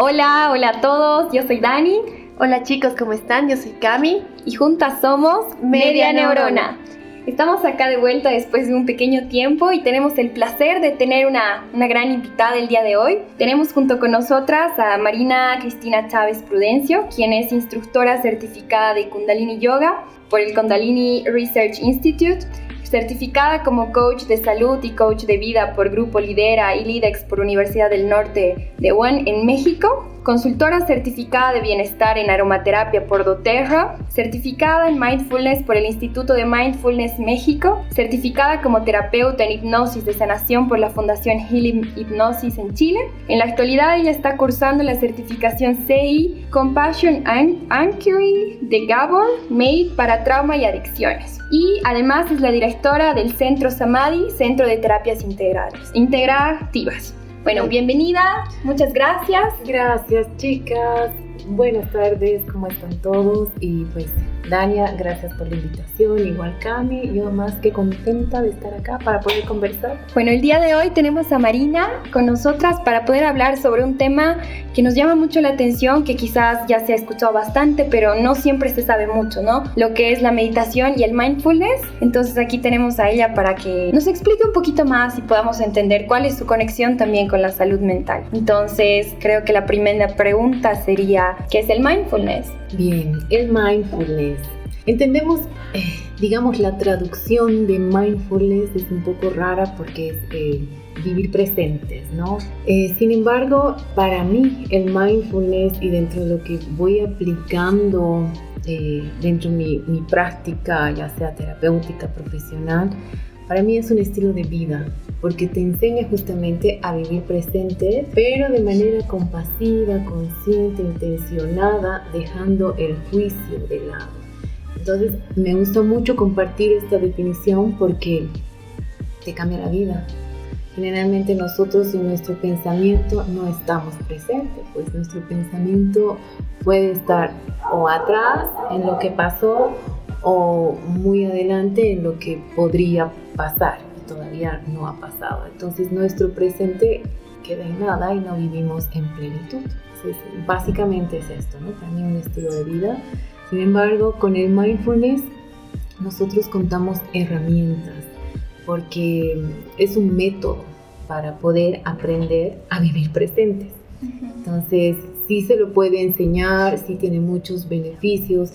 Hola, hola a todos, yo soy Dani. Hola chicos, ¿cómo están? Yo soy Cami. Y juntas somos Media Neurona. Estamos acá de vuelta después de un pequeño tiempo y tenemos el placer de tener una gran invitada el día de hoy. Tenemos junto con nosotras a Marina Cristina Chávez Prudencio, quien es instructora certificada de Kundalini Yoga por el Kundalini Research Institute, certificada como coach de salud y coach de vida por Grupo Lidera y Lidex por Universidad del Norte de UAN en México, consultora certificada de bienestar en aromaterapia por doTERRA, certificada en mindfulness por el Instituto de Mindfulness México, certificada como terapeuta en hipnosis de sanación por la Fundación Healing Hipnosis en Chile. En la actualidad ella está cursando la certificación CI Compassion Anchoring de Gabor, Made para trauma y adicciones. Y además es la directora del Centro Samadhi, Centro de Terapias Integrativas. Bueno, bienvenida, muchas gracias. Gracias chicas, buenas tardes, ¿cómo están todos? Y pues Dania, gracias por la invitación, igual Cami, yo más que contenta de estar acá para poder conversar. Bueno, el día de hoy tenemos a Marina con nosotras para poder hablar sobre un tema que nos llama mucho la atención, que quizás ya se ha escuchado bastante, pero no siempre se sabe mucho, ¿no? Lo que es la meditación y el mindfulness. Entonces aquí tenemos a ella para que nos explique un poquito más y podamos entender cuál es su conexión también con la salud mental. Entonces creo que la primera pregunta sería, ¿qué es el mindfulness? Bien, el mindfulness. Entendemos, digamos, la traducción de mindfulness es un poco rara porque es vivir presentes, ¿no? Sin embargo, para mí el mindfulness y dentro de lo que voy aplicando dentro de mi práctica, ya sea terapéutica, profesional, para mí es un estilo de vida, porque te enseña justamente a vivir presente, pero de manera compasiva, consciente, intencionada, dejando el juicio de lado. Entonces, me gusta mucho compartir esta definición porque te cambia la vida. Generalmente nosotros en nuestro pensamiento no estamos presentes, pues nuestro pensamiento puede estar o atrás en lo que pasó o muy adelante en lo que podría pasar y todavía no ha pasado. Entonces nuestro presente queda en nada y no vivimos en plenitud. Entonces, básicamente es esto, ¿no? Para mí un estilo de vida. Sin embargo, con el mindfulness nosotros contamos herramientas porque es un método para poder aprender a vivir presentes. Entonces, sí se lo puede enseñar, sí tiene muchos beneficios.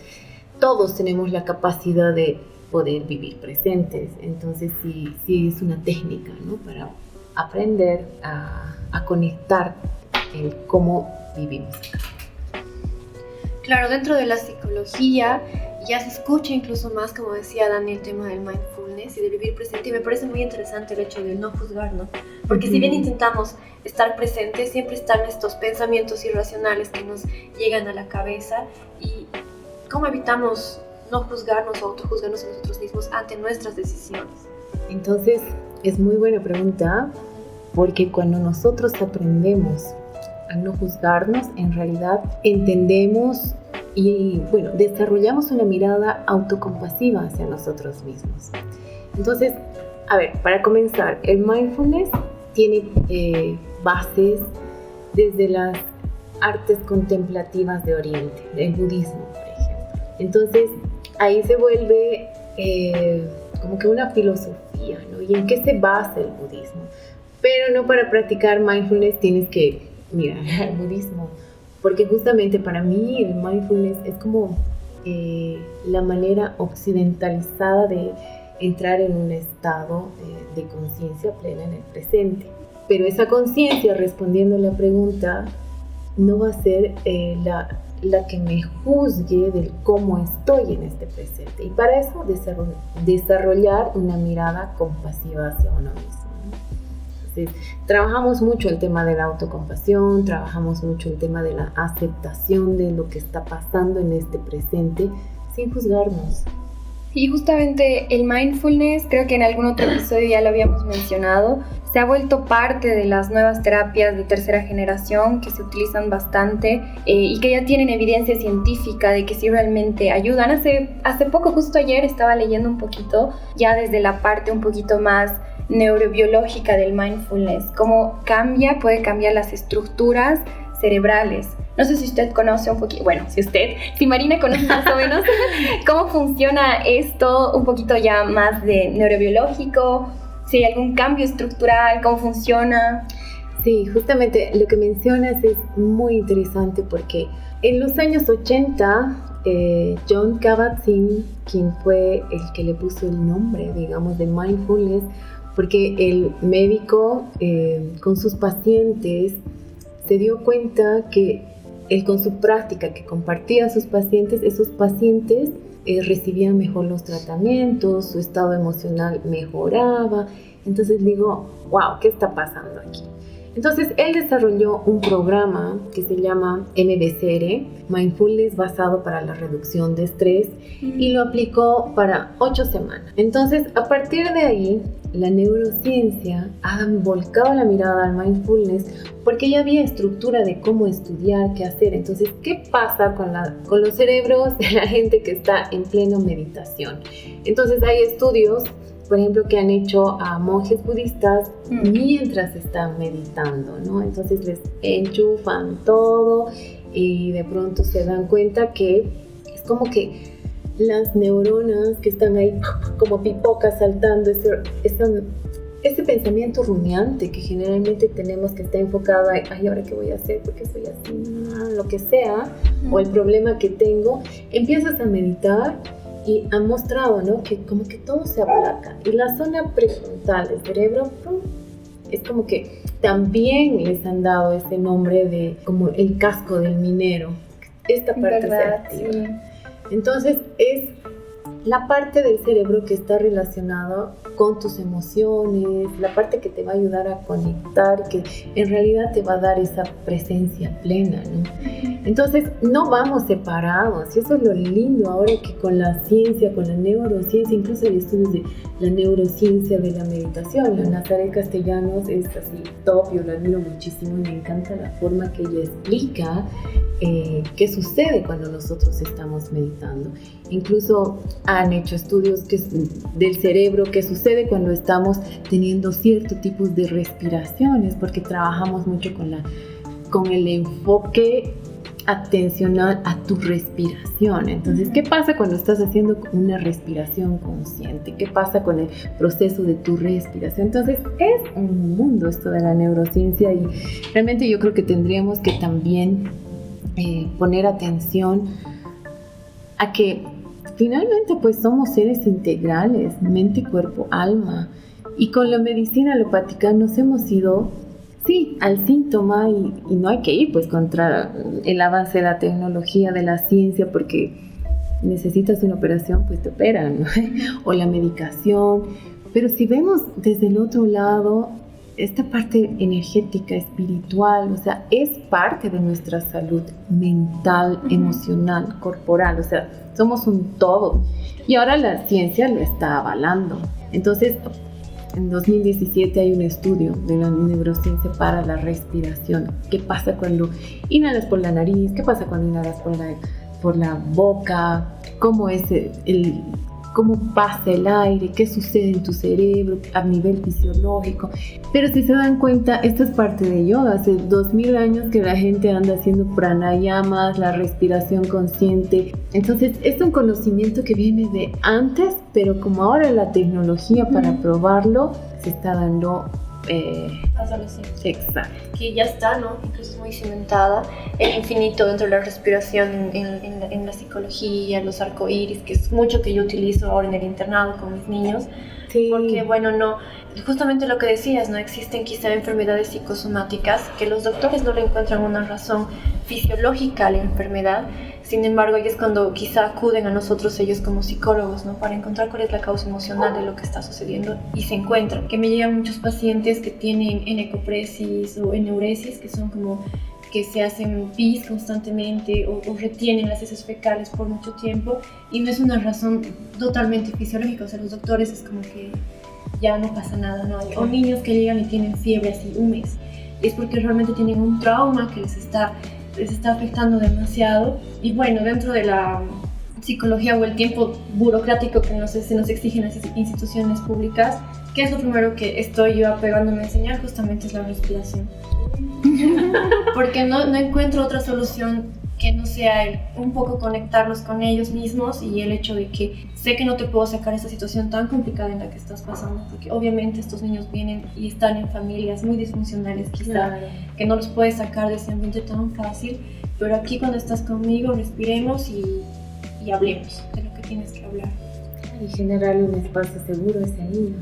Todos tenemos la capacidad de poder vivir presentes. Entonces, sí es una técnica, ¿no? Para aprender a conectar en cómo vivimos acá. Claro, dentro de la psicología ya se escucha incluso más, como decía Dani, el tema del mindfulness y de vivir presente, y me parece muy interesante el hecho de no juzgar, ¿no? Porque si bien intentamos estar presentes, siempre están estos pensamientos irracionales que nos llegan a la cabeza, y ¿cómo evitamos no juzgarnos o autojuzgarnos a nosotros mismos ante nuestras decisiones? Entonces, es muy buena pregunta, porque cuando nosotros aprendemos a no juzgarnos, en realidad entendemos y, bueno, desarrollamos una mirada autocompasiva hacia nosotros mismos. Entonces, a ver, para comenzar, el mindfulness tiene bases desde las artes contemplativas de Oriente, del budismo, por ejemplo. Entonces, ahí se vuelve como que una filosofía, ¿no? ¿Y en qué se basa el budismo? Pero no para practicar mindfulness tienes que mirar al budismo, porque justamente para mí el mindfulness es como la manera occidentalizada de entrar en un estado de conciencia plena en el presente. Pero esa conciencia, respondiendo a la pregunta, no va a ser la que me juzgue del cómo estoy en este presente. Y para eso desarrollar una mirada compasiva hacia uno mismo. Entonces, trabajamos mucho el tema de la autocompasión, trabajamos mucho el tema de la aceptación de lo que está pasando en este presente sin juzgarnos. Y justamente el mindfulness, creo que en algún otro episodio ya lo habíamos mencionado, se ha vuelto parte de las nuevas terapias de tercera generación que se utilizan bastante y que ya tienen evidencia científica de que sí realmente ayudan. Hace poco, justo ayer, estaba leyendo un poquito, ya desde la parte un poquito más neurobiológica del mindfulness, cómo puede cambiar las estructuras cerebrales. No sé si usted conoce un poquito, bueno, si Marina conoce más o menos cómo funciona esto, un poquito ya más de neurobiológico, si hay algún cambio estructural, cómo funciona. Sí, justamente lo que mencionas es muy interesante porque en los años 80, Jon Kabat-Zinn, quien fue el que le puso el nombre, digamos, de mindfulness, porque el médico con sus pacientes se dio cuenta que él con su práctica que compartía a sus pacientes, esos pacientes recibían mejor los tratamientos, su estado emocional mejoraba. Entonces digo, wow, ¿qué está pasando aquí? Entonces él desarrolló un programa que se llama MBCR, Mindfulness basado para la reducción de estrés, y lo aplicó para 8 semanas. Entonces, a partir de ahí, la neurociencia ha volcado la mirada al mindfulness porque ya había estructura de cómo estudiar, qué hacer. Entonces, ¿qué pasa con los cerebros de la gente que está en plena meditación? Entonces, hay estudios, por ejemplo, que han hecho a monjes budistas mientras están meditando, ¿no? Entonces les enchufan todo y de pronto se dan cuenta que es como que las neuronas que están ahí como pipocas saltando, ese pensamiento rumiante que generalmente tenemos que está enfocado a, ay, ¿ahora qué voy a hacer? ¿Por qué soy así? Lo que sea, o el problema que tengo, empiezas a meditar. Y han mostrado, ¿no?, que como que todo se aplaca. Y la zona prefrontal del cerebro, es como que también les han dado ese nombre de como el casco del minero. Esta parte se activa. Sí. Entonces es la parte del cerebro que está relacionada con tus emociones, la parte que te va a ayudar a conectar, que en realidad te va a dar esa presencia plena, ¿no? Entonces no vamos separados, y eso es lo lindo ahora que con la ciencia, con la neurociencia, incluso hay estudios de la neurociencia de la meditación. La Nazaret Castellanos es así top, yo la admiro muchísimo y me encanta la forma que ella explica qué sucede cuando nosotros estamos meditando. Incluso han hecho estudios del cerebro, qué sucede cuando estamos teniendo ciertos tipos de respiraciones, porque trabajamos mucho con el enfoque atencional a tu respiración. Entonces, ¿qué pasa cuando estás haciendo una respiración consciente? ¿Qué pasa con el proceso de tu respiración? Entonces, es un mundo esto de la neurociencia y realmente yo creo que tendríamos que también poner atención a que finalmente pues somos seres integrales, mente, cuerpo, alma, y con la medicina alopática nos hemos ido al síntoma y no hay que ir pues contra el avance de la tecnología, de la ciencia, porque necesitas una operación, pues te operan, ¿no? O la medicación. Pero si vemos desde el otro lado, esta parte energética, espiritual, o sea, es parte de nuestra salud mental, emocional, corporal, o sea, somos un todo. Y ahora la ciencia lo está avalando. Entonces, en 2017 hay un estudio de la neurociencia para la respiración. ¿Qué pasa cuando inhalas por la nariz? ¿Qué pasa cuando inhalas por la boca? ¿Cómo es cómo pasa el aire? ¿Qué sucede en tu cerebro a nivel fisiológico? Pero si se dan cuenta, esto es parte de yoga. Hace 2000 años que la gente anda haciendo pranayamas, la respiración consciente. Entonces, es un conocimiento que viene de antes, pero como ahora la tecnología para probarlo se está dando... Exacto. Que ya está, ¿no? Incluso es muy cimentada el infinito dentro de la respiración en la psicología, los arcoíris, que es mucho que yo utilizo ahora en el internado con mis niños. Sí. Porque, bueno, no, justamente lo que decías, ¿no? Existen quizá enfermedades psicosomáticas que los doctores no le encuentran una razón fisiológica a la enfermedad. Sin embargo, ahí es cuando quizá acuden a nosotros ellos como psicólogos, ¿no? Para encontrar cuál es la causa emocional de lo que está sucediendo, y se encuentran. Que me llegan muchos pacientes que tienen enecopresis o eneuresis, que son como que se hacen pis constantemente o retienen las heces fecales por mucho tiempo, y no es una razón totalmente fisiológica. O sea, los doctores es como que ya no pasa nada, ¿no? O niños que llegan y tienen fiebre así un mes, es porque realmente tienen un trauma que les está afectando demasiado. Y bueno, dentro de la psicología o el tiempo burocrático que se nos exigen las instituciones públicas, ¿qué es lo primero que estoy yo apegándome a enseñar? Justamente es la respiración. porque no encuentro otra solución que no sea un poco conectarlos con ellos mismos, y el hecho de que sé que no te puedo sacar esta situación tan complicada en la que estás pasando, porque obviamente estos niños vienen y están en familias muy disfuncionales quizá, Claro. que no los puedes sacar de ese ambiente tan fácil, pero aquí cuando estás conmigo respiremos y hablemos de lo que tienes que hablar. Y generarle un espacio seguro a ese niño,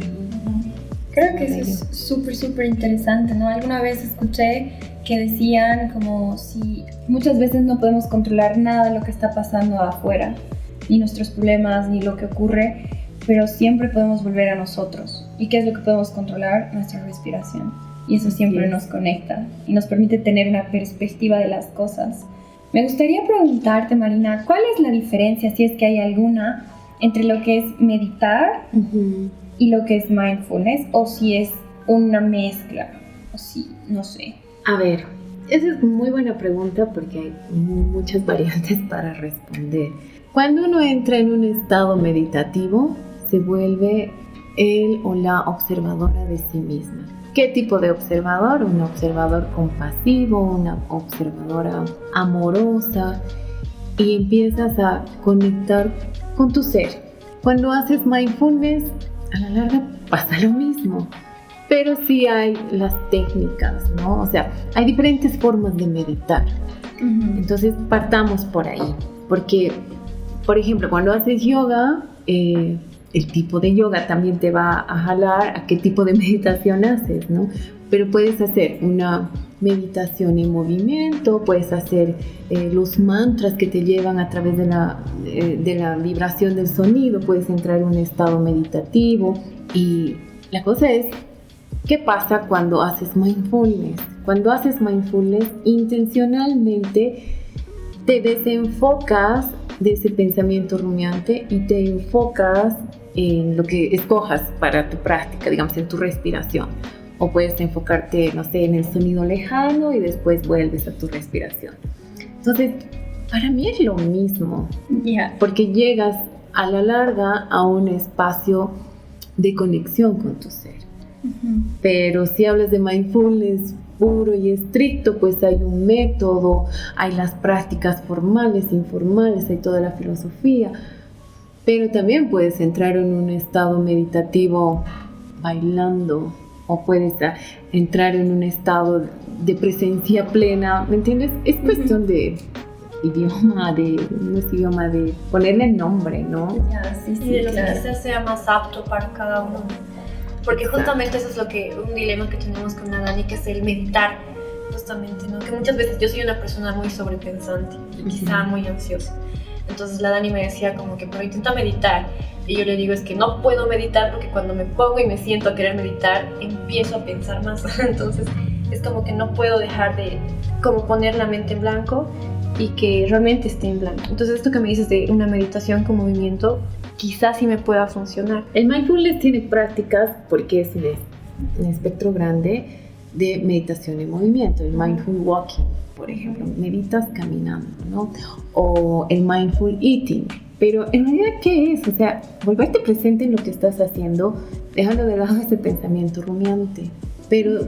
¿no? Creo que eso es súper interesante, ¿no? Alguna vez escuché que decían como si muchas veces no podemos controlar nada de lo que está pasando afuera, ni nuestros problemas, ni lo que ocurre, pero siempre podemos volver a nosotros. ¿Y qué es lo que podemos controlar? Nuestra respiración. Y eso siempre nos conecta y nos permite tener una perspectiva de las cosas. Me gustaría preguntarte, Marina, ¿cuál es la diferencia, si es que hay alguna, entre lo que es meditar y lo que es mindfulness, o si es una mezcla, o si, no sé? A ver, esa es muy buena pregunta porque hay muchas variantes para responder. Cuando uno entra en un estado meditativo, se vuelve él o la observadora de sí misma. ¿Qué tipo de observador? Un observador compasivo, una observadora amorosa, y empiezas a conectar con tu ser. Cuando haces mindfulness, a la larga pasa lo mismo, pero sí hay las técnicas, ¿no? O sea, hay diferentes formas de meditar. Entonces partamos por ahí, porque, por ejemplo, cuando haces yoga, el tipo de yoga también te va a jalar a qué tipo de meditación haces, ¿no? Pero puedes hacer una meditación en movimiento, puedes hacer los mantras que te llevan a través de la vibración del sonido, puedes entrar en un estado meditativo. Y la cosa es, ¿qué pasa cuando haces mindfulness? Cuando haces mindfulness, intencionalmente te desenfocas de ese pensamiento rumiante y te enfocas en lo que escojas para tu práctica, digamos, en tu respiración. O puedes enfocarte, no sé, en el sonido lejano y después vuelves a tu respiración. Entonces, para mí es lo mismo, porque llegas a la larga a un espacio de conexión con tu ser. Pero si hablas de mindfulness puro y estricto, pues hay un método, hay las prácticas formales, informales, hay toda la filosofía. Pero también puedes entrar en un estado meditativo bailando, o puedes entrar en un estado de presencia plena, ¿me entiendes? Es cuestión de idioma, de ponerle nombre, ¿no? Sí, de lo que quizás sea más apto para cada uno. Porque justamente eso es un dilema que tenemos con la Dani, que es el meditar, justamente, ¿no? Que muchas veces yo soy una persona muy sobrepensante y quizá muy ansiosa. Entonces la Dani me decía como que, pero intenta meditar. Y yo le digo, es que no puedo meditar porque cuando me pongo y me siento a querer meditar, empiezo a pensar más. Entonces es como que no puedo dejar de como poner la mente en blanco y que realmente esté en blanco. Entonces esto que me dices de una meditación con movimiento, quizás sí me pueda funcionar. El mindfulness tiene prácticas porque es un espectro grande de meditación en movimiento. El mindful walking, por ejemplo, meditas caminando, ¿no? O el mindful eating. Pero en realidad, ¿qué es? O sea, volverte presente en lo que estás haciendo, dejando de lado ese pensamiento rumiante. Pero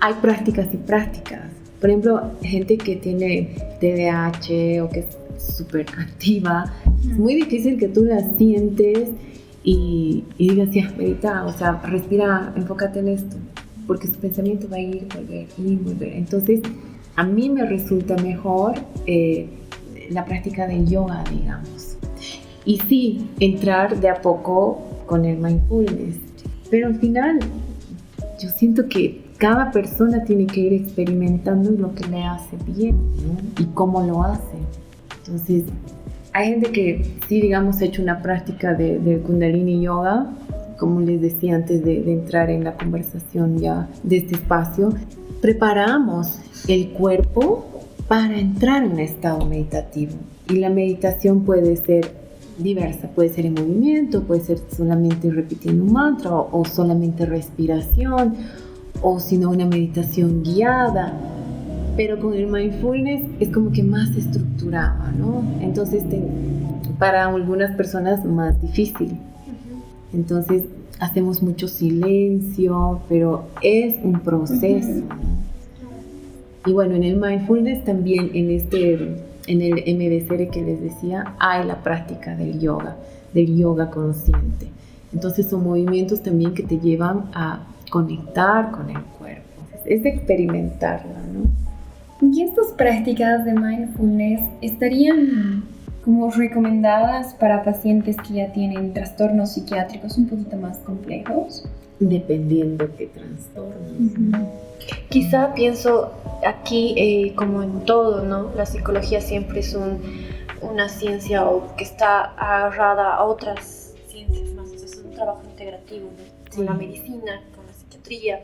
hay prácticas y prácticas. Por ejemplo, gente que tiene TDAH o que es súper activa, es muy difícil que tú la sientes y digas, ya, medita, o sea, respira, enfócate en esto, porque su pensamiento va a ir, volver. Entonces, a mí me resulta mejor la práctica de yoga, digamos. Y sí, entrar de a poco con el mindfulness. Pero al final, yo siento que cada persona tiene que ir experimentando lo que le hace bien, ¿no? Y cómo lo hace. Entonces, hay gente que sí, digamos, ha hecho una práctica de Kundalini Yoga, como les decía antes de entrar en la conversación ya de este espacio. Preparamos el cuerpo para entrar en un estado meditativo. Y la meditación puede ser diversa, puede ser en movimiento, puede ser solamente repitiendo un mantra o solamente respiración, o sino una meditación guiada. Pero con el mindfulness es como que más estructurado, ¿no? Entonces, para algunas personas más difícil. Entonces, hacemos mucho silencio, pero es un proceso. Y bueno, en el mindfulness también, en el MBSR que les decía, hay la práctica del yoga consciente. Entonces son movimientos también que te llevan a conectar con el cuerpo. Es de experimentarla, ¿no? ¿Y estas prácticas de mindfulness estarían como recomendadas para pacientes que ya tienen trastornos psiquiátricos un poquito más complejos? Dependiendo qué trastornos. Quizá pienso aquí, como en todo, ¿no? La psicología siempre es una ciencia que está agarrada a otras ciencias más. O sea, es un trabajo integrativo, ¿no? Con la medicina, con la psiquiatría,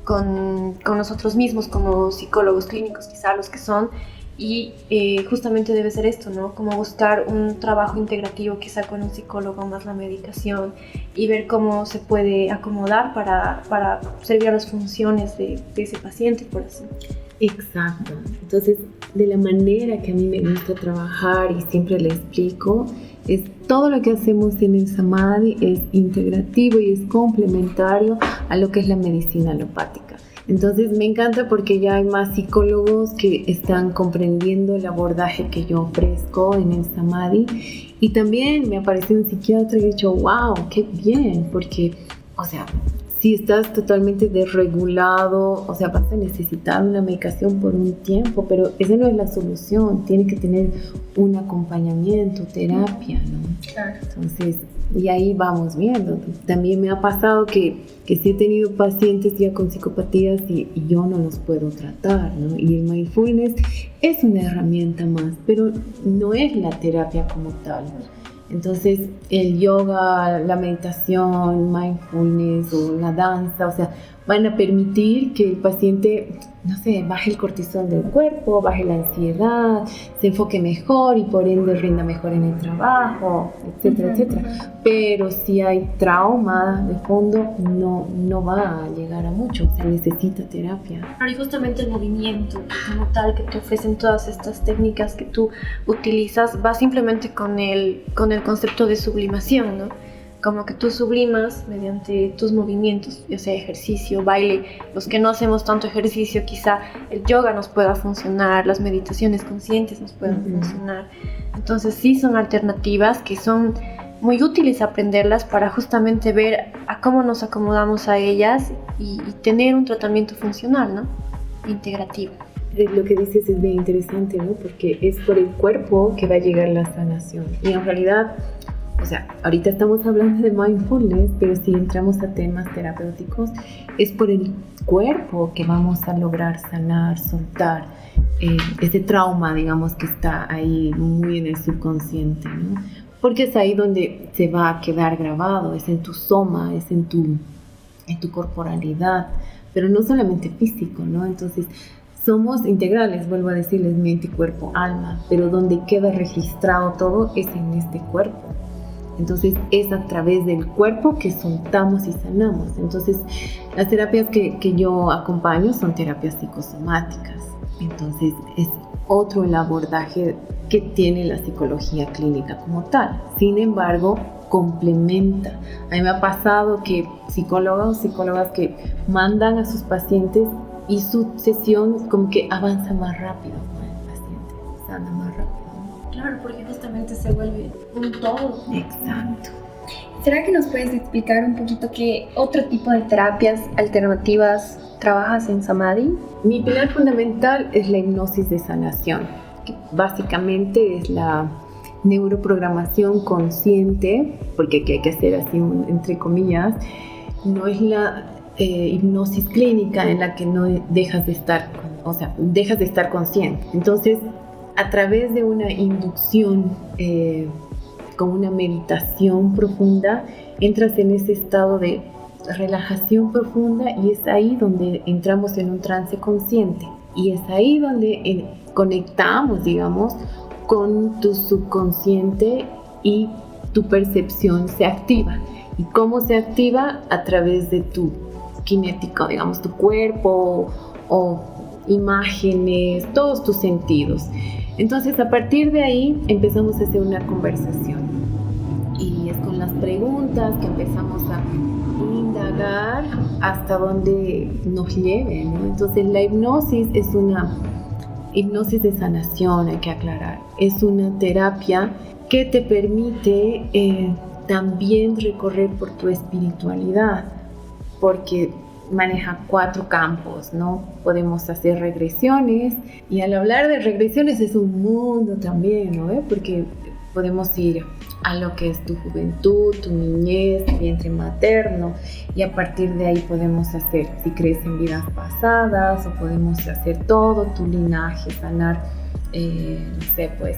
con nosotros mismos como psicólogos clínicos, quizá los que son. Y justamente debe ser esto, ¿no? Como buscar un trabajo integrativo quizá con un psicólogo más la medicación y ver cómo se puede acomodar para servir a las funciones de ese paciente, por así. Exacto. Entonces, de la manera que a mí me gusta trabajar y siempre le explico, es todo lo que hacemos en el Samadhi es integrativo y es complementario a lo que es la medicina alopática. Entonces me encanta porque ya hay más psicólogos que están comprendiendo el abordaje que yo ofrezco en el Samadhi. Y también me apareció un psiquiatra y he dicho, wow, qué bien, porque, o sea, si estás totalmente desregulado, o sea, vas a necesitar una medicación por un tiempo, pero esa no es la solución, tiene que tener un acompañamiento, terapia, ¿no? Claro. Entonces, y ahí vamos viendo. También me ha pasado que sí he tenido pacientes ya con psicopatías y yo no los puedo tratar, ¿no? Y el mindfulness es una herramienta más, pero no es la terapia como tal. Entonces, el yoga, la meditación, mindfulness o la danza, o sea, van a permitir que el paciente, no sé, baje el cortisol del cuerpo, baje la ansiedad, se enfoque mejor y por ende rinda mejor en el trabajo, etcétera, etcétera. Pero si hay trauma de fondo, no va a llegar a mucho, o sea, necesita terapia. Pero y justamente el movimiento como tal que te ofrecen todas estas técnicas que tú utilizas va simplemente con el concepto de sublimación, ¿no? Como que tú sublimas mediante tus movimientos, ya sea ejercicio, baile. Los que no hacemos tanto ejercicio, quizá el yoga nos pueda funcionar, las meditaciones conscientes nos puedan funcionar. Entonces sí son alternativas que son muy útiles aprenderlas para justamente ver a cómo nos acomodamos a ellas y tener un tratamiento funcional, ¿no? Integrativo. Lo que dices es bien interesante, ¿no? Porque es por el cuerpo que va a llegar la sanación. Y en realidad, o sea, ahorita estamos hablando de mindfulness, pero si entramos a temas terapéuticos, es por el cuerpo que vamos a lograr sanar, soltar ese trauma, digamos, que está ahí muy en el subconsciente, ¿no? Porque es ahí donde se va a quedar grabado, es en tu soma, es en tu corporalidad, pero no solamente físico, ¿no? Entonces, somos integrales, vuelvo a decirles, mente, cuerpo, alma, pero donde queda registrado todo es en este cuerpo. Entonces es a través del cuerpo que soltamos y sanamos. Entonces las terapias que yo acompaño son terapias psicosomáticas. Entonces es otro el abordaje que tiene la psicología clínica como tal. Sin embargo, complementa. A mí me ha pasado que psicólogas que mandan a sus pacientes y su sesión como que avanza más rápido con el paciente, sana más rápido. Claro, porque justamente se vuelve un todo. Exacto. ¿Será que nos puedes explicar un poquito qué otro tipo de terapias alternativas trabajas en Samadhi? Mi pilar fundamental es la hipnosis de sanación, que básicamente es la neuroprogramación consciente, porque aquí hay que hacer así entre comillas, no es la hipnosis clínica en la que no dejas de estar, o sea, dejas de estar consciente. Entonces, a través de una inducción con una meditación profunda, entras en ese estado de relajación profunda y es ahí donde entramos en un trance consciente. Y es ahí donde conectamos, digamos, con tu subconsciente y tu percepción se activa. ¿Y cómo se activa? A través de tu kinético, digamos, tu cuerpo o imágenes, todos tus sentidos. Entonces, a partir de ahí empezamos a hacer una conversación y es con las preguntas que empezamos a indagar controlar hasta donde nos lleve, ¿no? Entonces la hipnosis es una hipnosis de sanación, hay que aclarar. Es una terapia que te permite también recorrer por tu espiritualidad, porque maneja 4 campos, ¿no? Podemos hacer regresiones, y al hablar de regresiones es un mundo también, ¿no? Porque podemos ir a lo que es tu juventud, tu niñez, tu vientre materno, y a partir de ahí podemos hacer, si crees en vidas pasadas, o podemos hacer todo tu linaje, sanar, no sé, pues,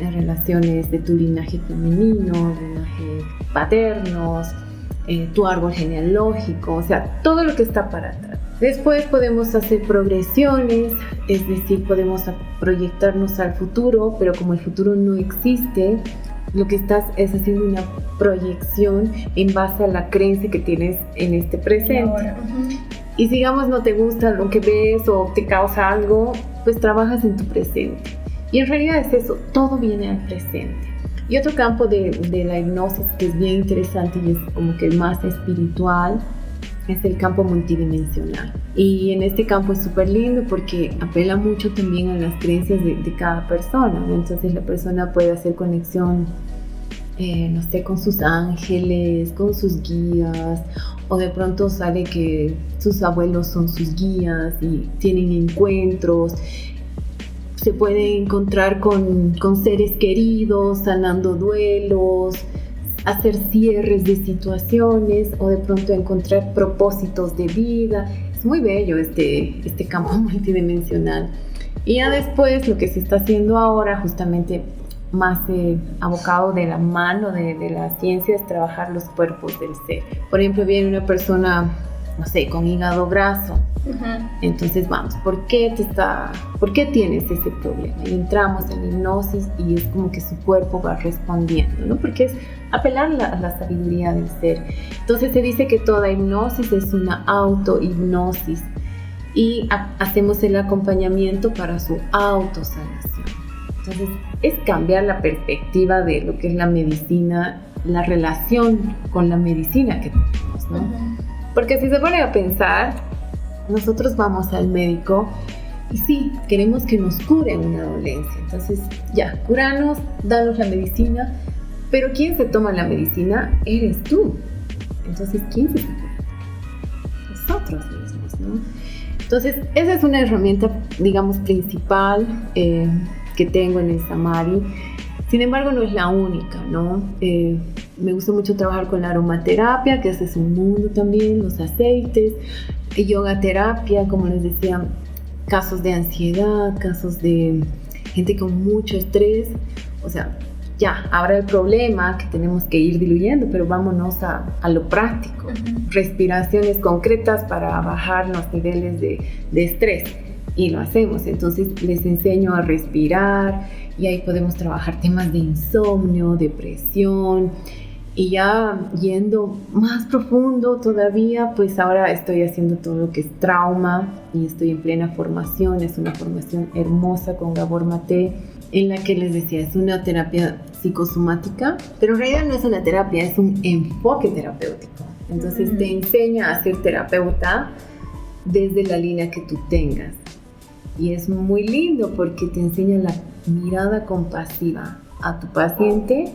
en relaciones de tu linaje femenino, linaje paternos, tu árbol genealógico, o sea, todo lo que está para atrás. Después podemos hacer progresiones, es decir, podemos proyectarnos al futuro, pero como el futuro no existe, lo que estás es haciendo una proyección en base a la creencia que tienes en este presente. Y si, digamos, no te gusta lo que ves o te causa algo, pues trabajas en tu presente. Y en realidad es eso, todo viene al presente. Y otro campo de la hipnosis que es bien interesante y es como que el más espiritual es el campo multidimensional. Y en este campo es súper lindo porque apela mucho también a las creencias de cada persona, ¿no? Entonces la persona puede hacer conexión, no sé, con sus ángeles, con sus guías, o de pronto sale que sus abuelos son sus guías y tienen encuentros. Se puede encontrar con seres queridos, sanando duelos, hacer cierres de situaciones, o de pronto encontrar propósitos de vida. Es muy bello este campo multidimensional. Y ya después lo que se está haciendo ahora, justamente más abocado de la mano de la ciencia, es trabajar los cuerpos del ser. Por ejemplo, viene una persona, no sé, con hígado graso. Entonces vamos, ¿por qué tienes ese problema? Y entramos en hipnosis y es como que su cuerpo va respondiendo, ¿no? Porque es apelar a la sabiduría del ser. Entonces se dice que toda hipnosis es una autohipnosis y hacemos el acompañamiento para su autosanación. Entonces es cambiar la perspectiva de lo que es la medicina, la relación con la medicina que tenemos, ¿no? Porque si se pone a pensar, nosotros vamos al médico y sí, queremos que nos curen una dolencia. Entonces, ya, cúranos, danos la medicina, pero ¿quién se toma la medicina? Eres tú. Entonces, ¿quién se cura? Nosotros mismos, ¿no? Entonces, esa es una herramienta, digamos, principal que tengo en el Samadhi. Sin embargo, no es la única, ¿no? Me gusta mucho trabajar con la aromaterapia, que ese es un mundo también, los aceites, yoga terapia, como les decía, casos de ansiedad, casos de gente con mucho estrés. O sea, ya, habrá el problema que tenemos que ir diluyendo, pero vámonos a lo práctico. Respiraciones concretas para bajar los niveles de estrés. Y lo hacemos. Entonces les enseño a respirar y ahí podemos trabajar temas de insomnio, depresión. Y ya yendo más profundo todavía, pues ahora estoy haciendo todo lo que es trauma y estoy en plena formación. Es una formación hermosa con Gabor Maté, en la que les decía, es una terapia psicosomática, pero en realidad no es una terapia, es un enfoque terapéutico. Entonces te enseña a ser terapeuta desde la línea que tú tengas. Y es muy lindo porque te enseña la mirada compasiva a tu paciente,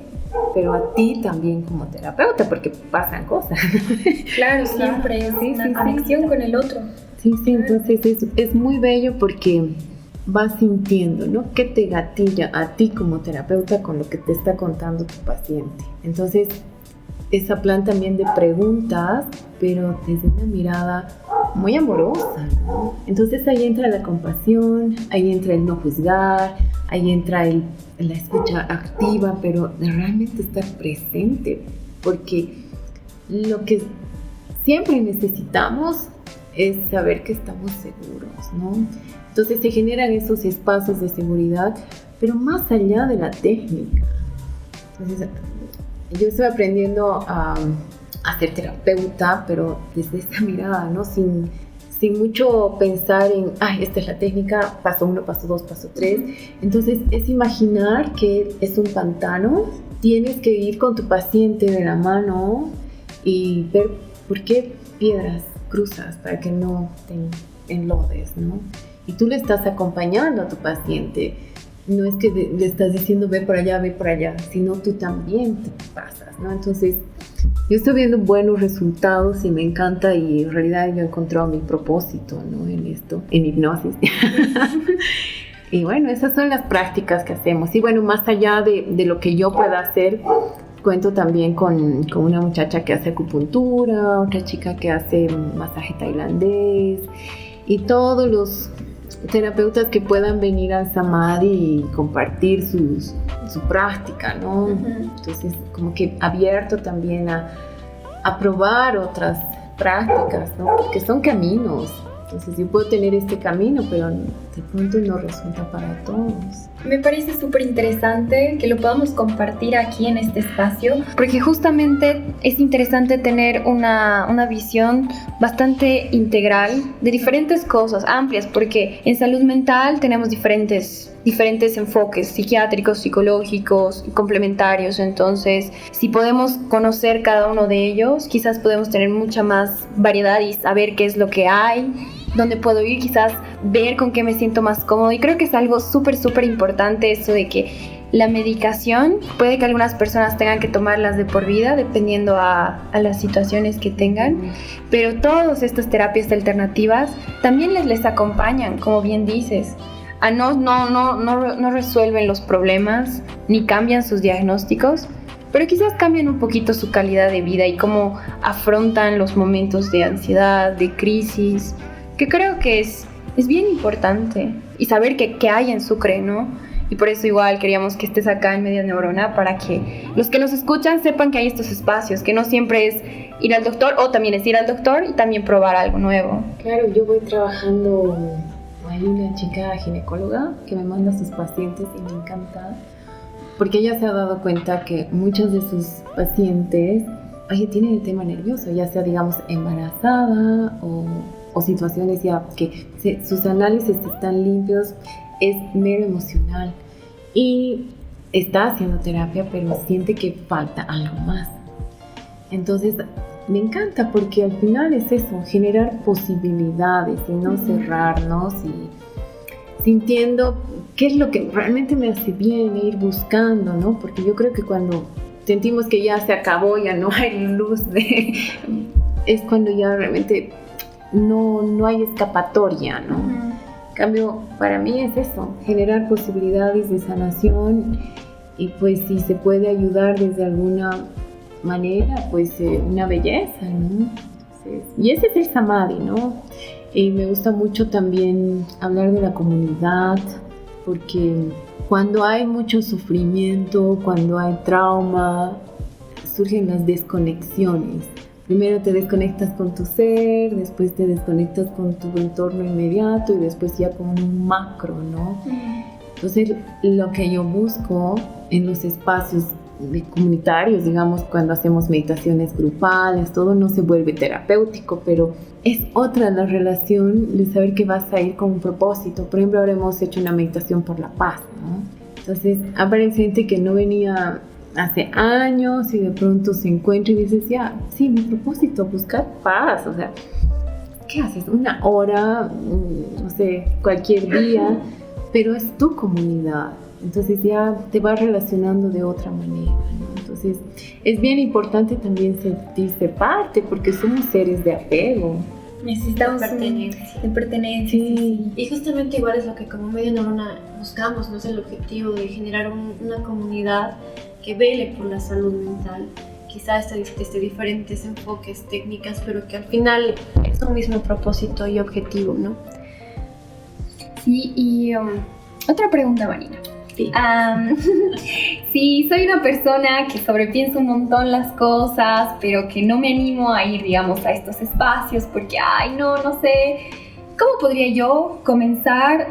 pero a ti también como terapeuta, porque pasan cosas. Claro, siempre es una conexión con el otro. Sí, entonces es muy bello porque vas sintiendo, ¿no? ¿Qué te gatilla a ti como terapeuta con lo que te está contando tu paciente? Entonces, esa plan también de preguntas, pero desde una mirada muy amorosa, ¿no? Entonces ahí entra la compasión, ahí entra el no juzgar, ahí entra la escucha activa, pero de realmente estar presente, porque lo que siempre necesitamos es saber que estamos seguros, ¿no? Entonces se generan esos espacios de seguridad, pero más allá de la técnica. Entonces yo estoy aprendiendo a ser terapeuta, pero desde esa mirada, ¿no? Sin mucho pensar en, esta es la técnica, paso 1, paso 2, paso 3. Entonces es imaginar que es un pantano, tienes que ir con tu paciente de la mano y ver por qué piedras, cruzas, para que no te enlodes, ¿no? Y tú le estás acompañando a tu paciente. No es que le estás diciendo ve por allá, sino tú también te pasas, ¿no? Entonces, yo estoy viendo buenos resultados y me encanta, y en realidad yo he encontrado mi propósito, ¿no? En esto, en hipnosis. Y bueno, esas son las prácticas que hacemos. Y bueno, más allá de lo que yo pueda hacer, cuento también con una muchacha que hace acupuntura, otra chica que hace masaje tailandés, y todos los terapeutas que puedan venir al Samadhi y compartir su práctica, ¿no? Entonces, como que abierto también a probar otras prácticas, ¿no? Porque son caminos. Entonces, yo puedo tener este camino, pero de pronto no resulta para todos. Me parece súper interesante que lo podamos compartir aquí en este espacio, porque justamente es interesante tener una visión bastante integral de diferentes cosas, amplias, porque en salud mental tenemos diferentes enfoques psiquiátricos, psicológicos, complementarios. Entonces, si podemos conocer cada uno de ellos, quizás podemos tener mucha más variedad y saber qué es lo que hay, dónde puedo ir, quizás ver con qué me siento más cómodo. Y creo que es algo súper importante eso de que la medicación puede que algunas personas tengan que tomarlas de por vida dependiendo a las situaciones que tengan, pero todas estas terapias alternativas también les acompañan, como bien dices. No resuelven los problemas ni cambian sus diagnósticos, pero quizás cambian un poquito su calidad de vida y cómo afrontan los momentos de ansiedad, de crisis, que creo que es bien importante, y saber qué hay en Sucre, ¿no? Y por eso igual queríamos que estés acá en Media Neurona, para que los que nos escuchan sepan que hay estos espacios, que no siempre es ir al doctor, o también es ir al doctor y también probar algo nuevo. Claro, yo voy trabajando, hay una chica ginecóloga que me manda a sus pacientes y me encanta, porque ella se ha dado cuenta que muchos de sus pacientes tienen el tema nervioso, ya sea, digamos, embarazada o situaciones ya que sus análisis están limpios, es mero emocional, y está haciendo terapia, pero siente que falta algo más. Entonces, me encanta, porque al final es eso, generar posibilidades y no cerrarnos, y sintiendo qué es lo que realmente me hace bien, e ir buscando, ¿no? Porque yo creo que cuando sentimos que ya se acabó, ya no hay luz, es cuando ya realmente no hay escapatoria, ¿no? En cambio, para mí es eso, generar posibilidades de sanación, y pues si se puede ayudar desde alguna manera, pues una belleza, ¿no? Entonces, y ese es el Samadhi, ¿no? Y me gusta mucho también hablar de la comunidad, porque cuando hay mucho sufrimiento, cuando hay trauma, surgen las desconexiones. Primero te desconectas con tu ser, después te desconectas con tu entorno inmediato, y después ya con un macro, ¿no? Entonces, lo que yo busco en los espacios comunitarios, digamos, cuando hacemos meditaciones grupales, todo no se vuelve terapéutico, pero es otra la relación de saber que vas a ir con un propósito. Por ejemplo, ahora hemos hecho una meditación por la paz, ¿no? Entonces, aparece gente que no venía hace años y de pronto se encuentra y dices, ya, sí, mi propósito, buscar paz. O sea, ¿qué haces? Una hora, no sé, cualquier día, pero es tu comunidad. Entonces ya te vas relacionando de otra manera, ¿no? Entonces es bien importante también sentirse parte, porque somos seres de apego. Necesitamos de pertenencia. Sí. Y justamente igual es lo que como Media Neurona buscamos, ¿no? Es el objetivo de generar una comunidad que vele por la salud mental. Quizás desde diferentes enfoques, técnicas, pero que al final es un mismo propósito y objetivo, ¿no? Sí, y otra pregunta, Marina. Sí. Sí, soy una persona que sobrepiensa un montón las cosas, pero que no me animo a ir, digamos, a estos espacios porque, no sé, ¿cómo podría yo comenzar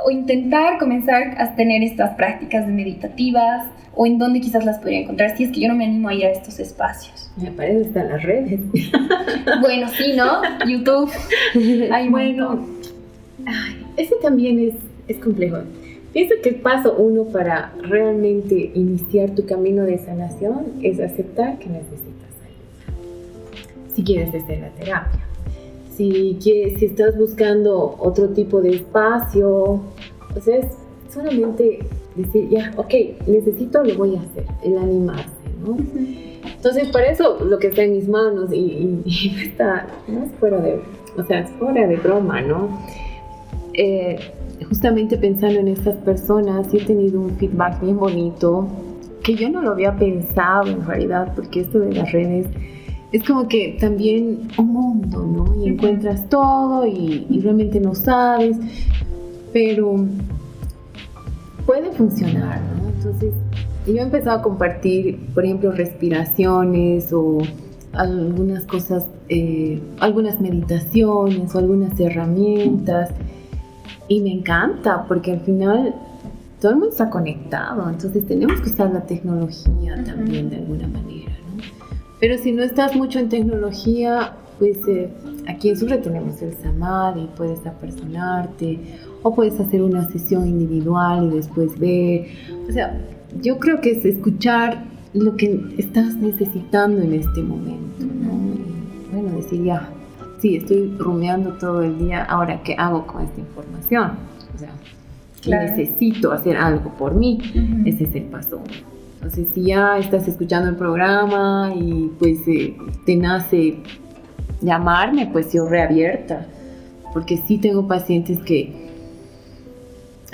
o intentar comenzar a tener estas prácticas meditativas? ¿O en dónde quizás las podría encontrar si es que yo no me animo a ir a estos espacios? Me parece que están las redes. Bueno, sí, ¿no? YouTube. Ay, bueno, ese también es complejo. Pienso que el paso uno para realmente iniciar tu camino de sanación es aceptar que necesitas ayuda. si quieres hacer la terapia. Si estás buscando otro tipo de espacio, o sea, es solamente decir, ya, ok, necesito, lo voy a hacer, el animarse, ¿no? Entonces, para eso, lo que está en mis manos, y está, no es fuera de, o sea, es fuera de broma, ¿no? Justamente pensando en estas personas, he tenido un feedback bien bonito, que yo no lo había pensado en realidad, porque esto de las redes es como que también un mundo, ¿no? Y encuentras todo y realmente no sabes, pero puede funcionar, ¿no? Entonces, yo he empezado a compartir, por ejemplo, respiraciones o algunas cosas, algunas meditaciones o algunas herramientas, y me encanta porque al final todo el mundo está conectado, entonces tenemos que usar la tecnología también de alguna manera, ¿no? Pero si no estás mucho en tecnología, pues aquí en Surre tenemos el Samadhi, puedes apersonarte o puedes hacer una sesión individual y después ver. O sea, yo creo que es escuchar lo que estás necesitando en este momento, ¿no? Y, bueno, decir ya, sí, estoy rumiando todo el día, ahora ¿qué hago con esta información? O sea, claro, necesito hacer algo por mí, ese es el paso. Entonces, si ya estás escuchando el programa y pues te nace llamarme, pues yo reabierta, porque sí tengo pacientes que,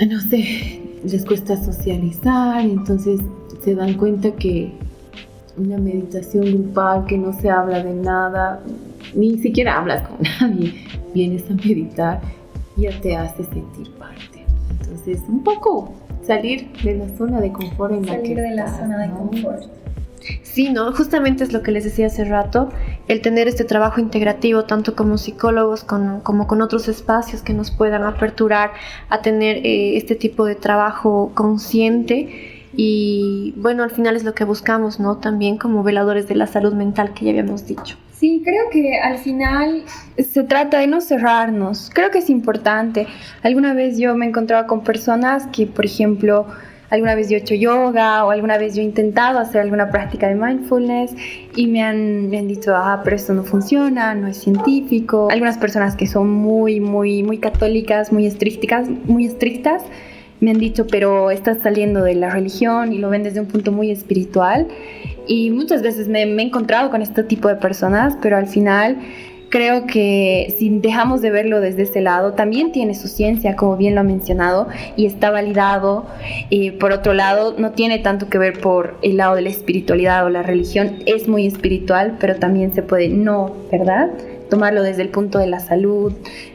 no sé, les cuesta socializar, entonces se dan cuenta que una meditación grupal que no se habla de nada, ni siquiera hablas con nadie, vienes a meditar y ya te hace sentir parte. Entonces, un poco salir de la zona de confort en la que salir de la estás, zona de ¿no? confort. Sí, ¿no? Justamente es lo que les decía hace rato, el tener este trabajo integrativo, tanto como psicólogos como con otros espacios que nos puedan aperturar a tener este tipo de trabajo consciente. Y bueno, al final es lo que buscamos, ¿no? También como veladores de la salud mental que ya habíamos dicho. Sí, creo que al final se trata de no cerrarnos. Creo que es importante. Alguna vez yo me he encontrado con personas que, por ejemplo, alguna vez yo he hecho yoga o alguna vez yo he intentado hacer alguna práctica de mindfulness y me han dicho, pero esto no funciona, no es científico. Algunas personas que son muy católicas, muy estrictas, me han dicho, pero estás saliendo de la religión y lo ven desde un punto muy espiritual. Y muchas veces me he encontrado con este tipo de personas, pero al final creo que si dejamos de verlo desde ese lado, también tiene su ciencia, como bien lo ha mencionado, y está validado. Y por otro lado, no tiene tanto que ver por el lado de la espiritualidad o la religión. Es muy espiritual, pero también se puede ¿verdad? Tomarlo desde el punto de la salud,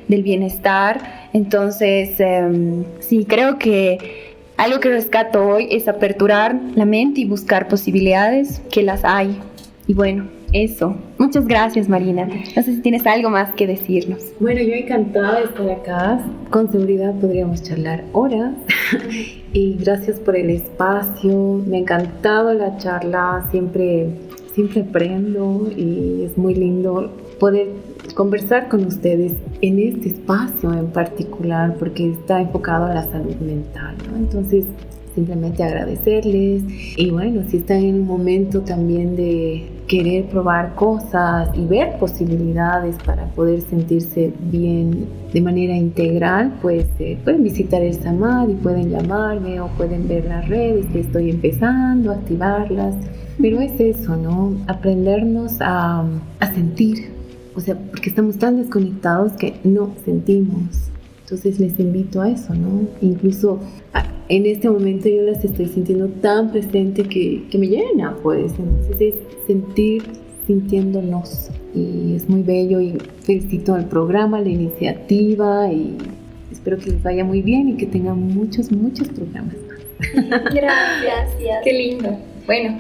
del bienestar. Entonces, sí, creo que algo que rescato hoy es aperturar la mente y buscar posibilidades, que las hay. Y bueno, eso. Muchas gracias, Marina. No sé si tienes algo más que decirnos. Bueno, yo encantada de estar acá. Con seguridad podríamos charlar horas. Y gracias por el espacio. Me ha encantado la charla. Siempre aprendo y es muy lindo poder conversar con ustedes en este espacio en particular, porque está enfocado a la salud mental, ¿no? Entonces, simplemente agradecerles. Y bueno, si están en un momento también de querer probar cosas y ver posibilidades para poder sentirse bien de manera integral, pues pueden visitar el Samadhi, pueden llamarme o pueden ver las redes que estoy empezando, activarlas. Pero es eso, ¿no? Aprendernos a sentir. O sea, porque estamos tan desconectados que no sentimos. Entonces les invito a eso, ¿no? Incluso en este momento yo las estoy sintiendo tan presente que me llena, pues. Entonces es sentir sintiéndonos. Y es muy bello y felicito al programa, la iniciativa y espero que les vaya muy bien y que tengan muchos programas más. Gracias. Qué lindo. Bueno.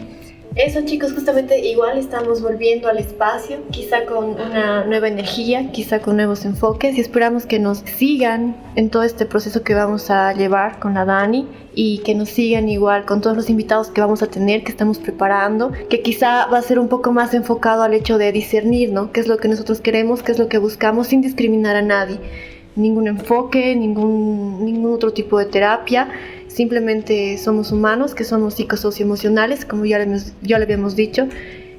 Eso, chicos, justamente igual estamos volviendo al espacio, quizá con una nueva energía, quizá con nuevos enfoques, y esperamos que nos sigan en todo este proceso que vamos a llevar con la Dani y que nos sigan igual con todos los invitados que vamos a tener, que estamos preparando, que quizá va a ser un poco más enfocado al hecho de discernir, ¿no? ¿Qué es lo que nosotros queremos, qué es lo que buscamos, sin discriminar a nadie? Ningún enfoque, ningún otro tipo de terapia. Simplemente somos humanos, que somos psicosocioemocionales, como ya le habíamos dicho.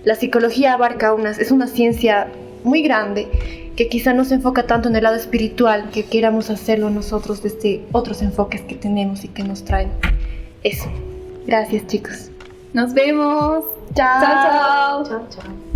la psicología abarca es una ciencia muy grande que quizá no se enfoca tanto en el lado espiritual, que queramos hacerlo nosotros desde otros enfoques que tenemos y que nos traen eso. Gracias, chicos. Nos vemos. Chao. Chao, chao.